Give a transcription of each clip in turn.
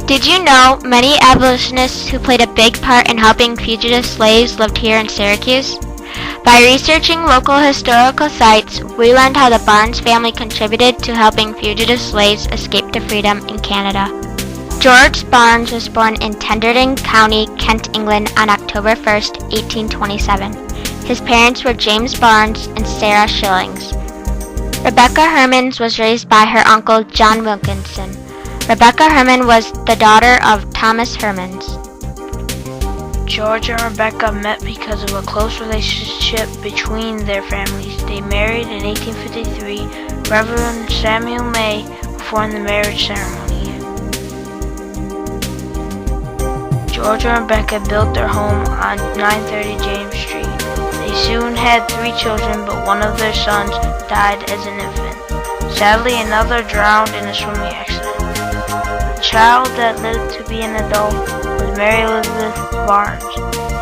Did you know many abolitionists who played a big part in helping fugitive slaves lived here in Syracuse? By researching local historical sites, we learned how the Barnes family contributed to helping fugitive slaves escape to freedom in Canada. George Barnes was born in Tenterden County, Kent, England on October 1, 1827. His parents were James Barnes and Sarah Shillings. Rebecca Hermans was raised by her uncle John Wilkinson. Rebecca Herman was the daughter of Thomas Hermans. George and Rebecca met because of a close relationship between their families. They married in 1853. Reverend Samuel May performed the marriage ceremony. George and Rebecca built their home on 930 James Street. They soon had 3 children, but one of their sons died as an infant. Sadly, another drowned in a swimming accident. The child that lived to be an adult was Mary Elizabeth Barnes.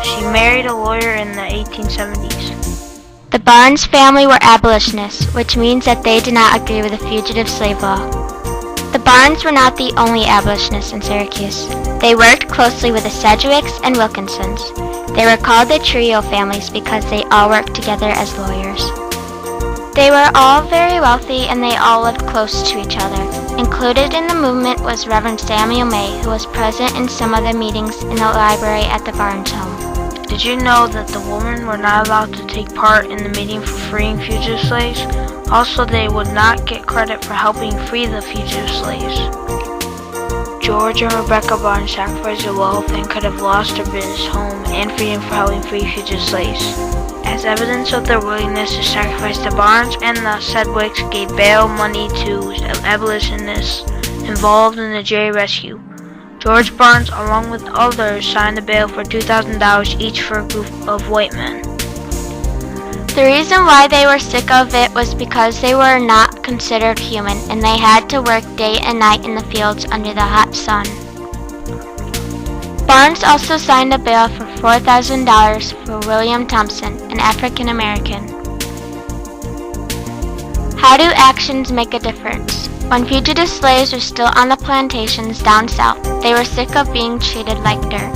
She married a lawyer in the 1870s. The Barnes family were abolitionists, which means that they did not agree with the fugitive slave law. The Barnes were not the only abolitionists in Syracuse. They worked closely with the Sedgwicks and Wilkinsons. They were called the Trio families because they all worked together as lawyers. They were all very wealthy and they all lived close to each other. Included in the movement was Reverend Samuel May, who was present in some of the meetings in the library at the Barnes home. Did you know that the women were not allowed to take part in the meeting for freeing fugitive slaves? Also, they would not get credit for helping free the fugitive slaves. George and Rebecca Barnes sacrificed their wealth and could have lost their business, home, and freedom for helping free fugitive slaves. As evidence of their willingness to sacrifice, the Barnes and the Sedgwicks gave bail money to abolitionists involved in the Jay Rescue. George Barnes, along with others, signed a bail for $2,000 each for a group of white men. The reason why they were sick of it was because they were not considered human and they had to work day and night in the fields under the hot sun. Barnes also signed a bail for $4,000 for William Thompson, an African American. How do actions make a difference? When fugitive slaves were still on the plantations down south, they were sick of being treated like dirt.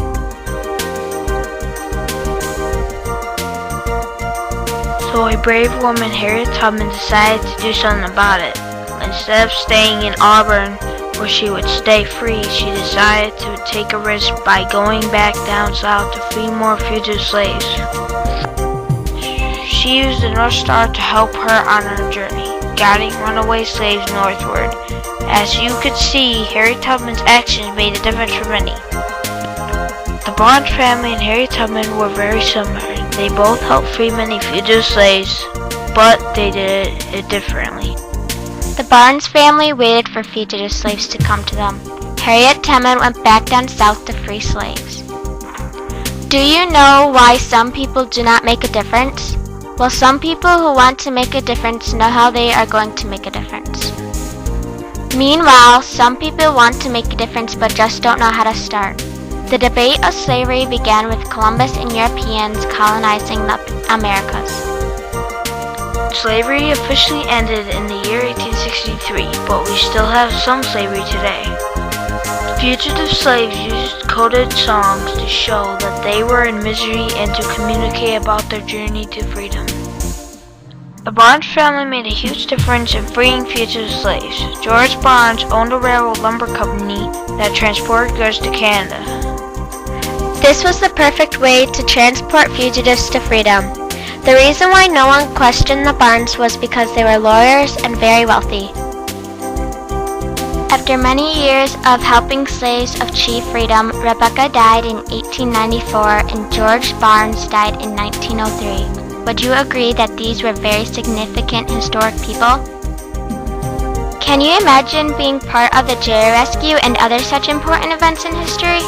So a brave woman, Harriet Tubman, decided to do something about it. Instead of staying in Auburn, where she would stay free, she decided to take a risk by going back down south to free more fugitive slaves. She used the North Star to help her on her journey, guiding runaway slaves northward. As you could see, Harriet Tubman's actions made a difference for many. The Barnes family and Harriet Tubman were very similar. They both helped free many fugitive slaves, but they did it differently. The Barnes family waited for fugitive slaves to come to them. Harriet Tubman went back down south to free slaves. Do you know why some people do not make a difference? Well, some people who want to make a difference know how they are going to make a difference. Meanwhile, some people want to make a difference but just don't know how to start. The debate of slavery began with Columbus and Europeans colonizing the Americas. Slavery officially ended in the year 1863, but we still have some slavery today. Fugitive slaves used coded songs to show that they were in misery and to communicate about their journey to freedom. The Barnes family made a huge difference in freeing fugitive slaves. George Barnes owned a railroad lumber company that transported goods to Canada. This was the perfect way to transport fugitives to freedom. The reason why no one questioned the Barnes was because they were lawyers and very wealthy. After many years of helping slaves achieve freedom, Rebecca died in 1894 and George Barnes died in 1903. Would you agree that these were very significant historic people? Can you imagine being part of the Jay Rescue and other such important events in history?